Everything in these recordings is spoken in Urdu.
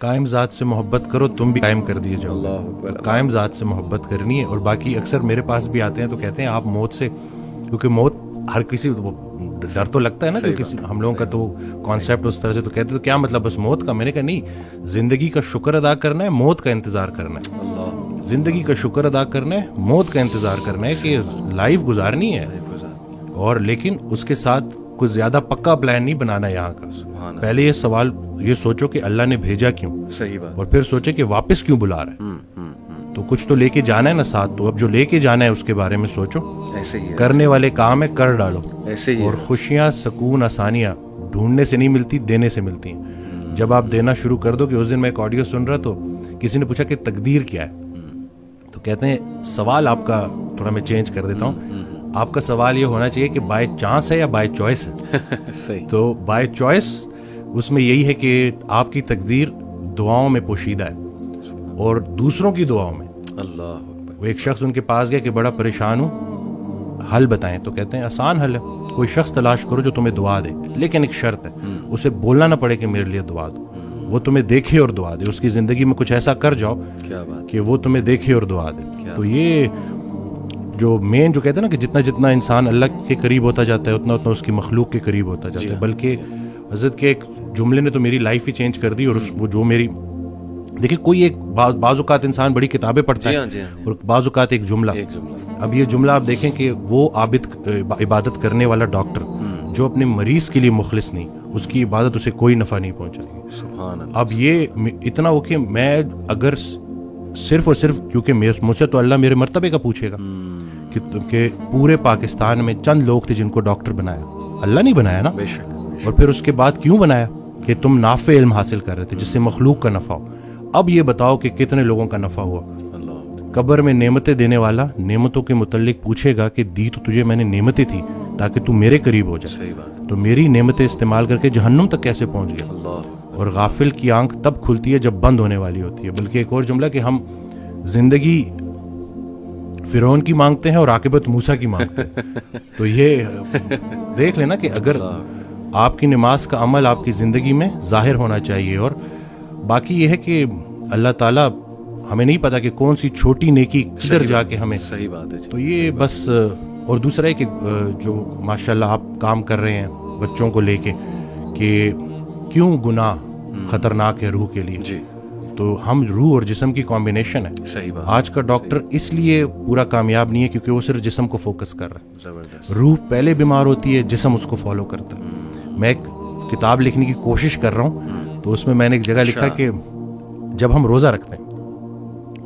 قائم ذات سے محبت کرو تم بھی قائم کر دیے جاؤ. اللہ اکبر. قائم ذات سے محبت کرنی ہے. اور باقی اکثر میرے پاس بھی آتے ہیں تو کہتے ہیں آپ موت سے, کیونکہ موت ہر کسی ڈر تو لگتا ہے نا کہ کسی ہم لوگوں کا تو کانسیپٹ اس طرح سے, تو کہتے تو کیا مطلب بس موت کا. میں نے کہا نہیں, زندگی کا شکر ادا کرنا ہے, موت کا انتظار کرنا ہے. زندگی کا شکر ادا کرنا ہے, موت کا انتظار کرنا ہے کہ لائف گزارنی ہے, اور لیکن اس کے ساتھ کچھ زیادہ پکا پلان نہیں بنانا یہاں کا. پہلے یہ سوال یہ سوچو کہ اللہ نے بھیجا کیوں, صحیح بات, اور پھر سوچے کہ واپس کیوں بلا رہا ہے. تو کچھ تو لے کے جانا ہے نا ساتھ, تو اب جو لے کے جانا ہے اس کے بارے میں سوچو. ایسے ہی کرنے والے کام ہے کر ڈالو. ایسے ہی. اور خوشیاں سکون آسانیاں ڈھونڈنے سے نہیں ملتی, دینے سے ملتی ہیں. جب آپ دینا شروع کر دو, کہ اس دن میں ایک آڈیو سن رہا تو کسی نے پوچھا کہ تقدیر کیا ہے, تو کہتے ہیں سوال آپ کا تھوڑا میں چینج کر دیتا ہوں, آپ کا سوال یہ ہونا چاہیے کہ بائی چانس ہے یا بائی چوائس ہے. تو بائی چوائس اس میں یہی ہے کہ آپ کی تقدیر دعاؤں میں پوشیدہ ہے اور دوسروں کی دعاؤں میں. اللہ, وہ ایک شخص ان کے پاس گیا کہ بڑا پریشان ہوں, حل بتائیں. تو کہتے ہیں آسان حل ہے, کوئی شخص تلاش کرو جو تمہیں دعا دے, لیکن ایک شرط ہے, اسے بولنا نہ پڑے کہ میرے لیے دعا دو, وہ تمہیں دیکھے اور دعا دے. اس کی زندگی میں کچھ ایسا کر جاؤ کہ وہ تمہیں دیکھے اور دعا دے. تو یہ جو مین جو کہتے ہیں نا کہ جتنا جتنا انسان اللہ کے قریب ہوتا جاتا ہے اتنا اتنا اس کی مخلوق کے قریب ہوتا جاتا ہے. بلکہ حضرت کے ایک جملے نے تو میری لائف ہی چینج کر دی. اور وہ جو میری دیکھیے, کوئی ایک بعض اوقات انسان بڑی کتابیں پڑھتا ہے اور بعض اوقات ایک جملہ. اب یہ جملہ آپ دیکھیں کہ وہ عابد عبادت کرنے والا ڈاکٹر جو اپنے مریض کے لیے مخلص نہیں, اس کی عبادت اسے کوئی نفع نہیں پہنچائے گی. اب یہ اتنا ہو کہ میں اگر صرف اور صرف کیونکہ مجھ سے تو اللہ میرے مرتبے کا پوچھے گا کہ پورے پاکستان میں چند لوگ تھے جن کو ڈاکٹر بنایا, اللہ نہیں بنایا نا. اور پھر اس کے بعد کیوں بنایا, کہ تم نافع علم حاصل کر رہے تھے جس سے مخلوق کا نفع ہو. اب یہ بتاؤ کہ کتنے لوگوں کا نفع ہوا. قبر میں نعمتیں دینے والا نعمتوں کے متعلق پوچھے گا کہ دی تو تجھے میں نے نعمتیں تھی تاکہ تو میرے قریب ہو جائے, تو میری نعمتیں استعمال کر کے جہنم تک کیسے پہنچ گیا. اور غافل کی آنکھ تب کھلتی ہے جب بند ہونے والی ہوتی ہے. بلکہ ایک اور جملہ کہ ہم زندگی فرعون کی مانگتے ہیں اور عاقبت موسیٰ کی مانگتے ہیں. تو یہ دیکھ لینا کہ اگر آپ کی نماز کا عمل آپ کی زندگی میں ظاہر ہونا چاہیے. اور باقی یہ ہے کہ اللہ تعالیٰ ہمیں نہیں پتا کہ کون سی چھوٹی نیکی کدھر جا کے ہمیں. صحیح بات ہے. تو یہ بس. اور دوسرا ہے کہ جو ماشاءاللہ آپ کام کر رہے ہیں بچوں کو لے کے کہ کیوں گناہ خطرناک ہے روح کے لیے, تو ہم روح اور جسم کی کمبینیشن ہے. صحیح بات. آج کا ڈاکٹر اس لیے پورا کامیاب نہیں ہے کیونکہ وہ صرف جسم کو فوکس کر رہا ہے. زبردست. روح پہلے بیمار ہوتی ہے, جسم اس کو فالو کرتا ہے. میں ایک کتاب لکھنے کی کوشش کر رہا ہوں, تو اس میں نے ایک جگہ لکھا کہ جب ہم روزہ رکھتے ہیں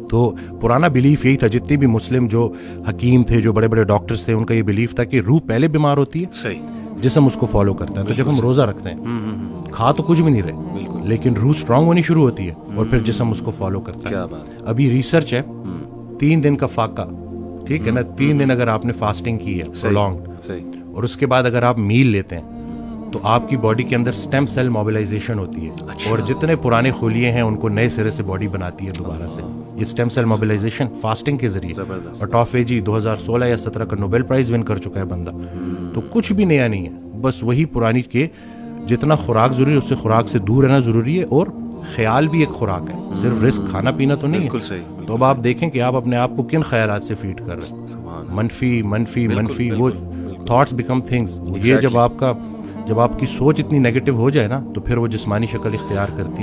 تو پرانا بلیف یہی تھا, جتنے بھی مسلم جو حکیم تھے, جو بڑے بڑے ڈاکٹرز تھے, ان کا یہ بلیف تھا کہ روح پہلے بیمار ہوتی ہے, صحیح, جسم اس کو فالو کرتا ہے. تو جب ہم روزہ رکھتے ہیں کھا تو کچھ بھی نہیں رہے, لیکن روح اسٹرانگ ہونی شروع ہوتی ہے اور پھر جسم اس کو فالو کرتا ہے. ابھی ریسرچ ہے 3 دن کا فاقہ, ٹھیک ہے نا, 3 دن اگر آپ نے فاسٹنگ کی ہے پرولونگڈ, اور اس کے بعد اگر آپ میل لیتے ہیں تو آپ کی باڈی کے اندر سٹیم سیل موبلائزیشن ہوتی ہے. اور جتنے پرانے خلیے ہیں ان کو نئے سرے سے باڈی بناتی ہے دوبارہ سے. یہ سٹیم سیل موبلائزیشن فاسٹنگ کے ذریعے. اور ٹافیجی 2016 یا 17 کا نوبیل پرائز ون کر چکا ہے بندہ. تو کچھ بھی نیا نہیں ہے, بس وہی پرانی کے جتنا خوراک ضروری ہے اس سے خوراک سے دور رہنا ضروری ہے. اور خیال بھی ایک خوراک ہے, صرف رزق کھانا پینا تو نہیں ہے. تو اب آپ دیکھیں کہ آپ اپنے آپ کو کن خیالات سے فیڈ کر رہے ہیں. منفی منفی منفی, وہ تھاٹس بیکم تھنگس. یہ جب آپ کی سوچ اتنی نیگیٹو ہو جائے نا تو پھر وہ جسمانی شکل اختیار کرتی ہے.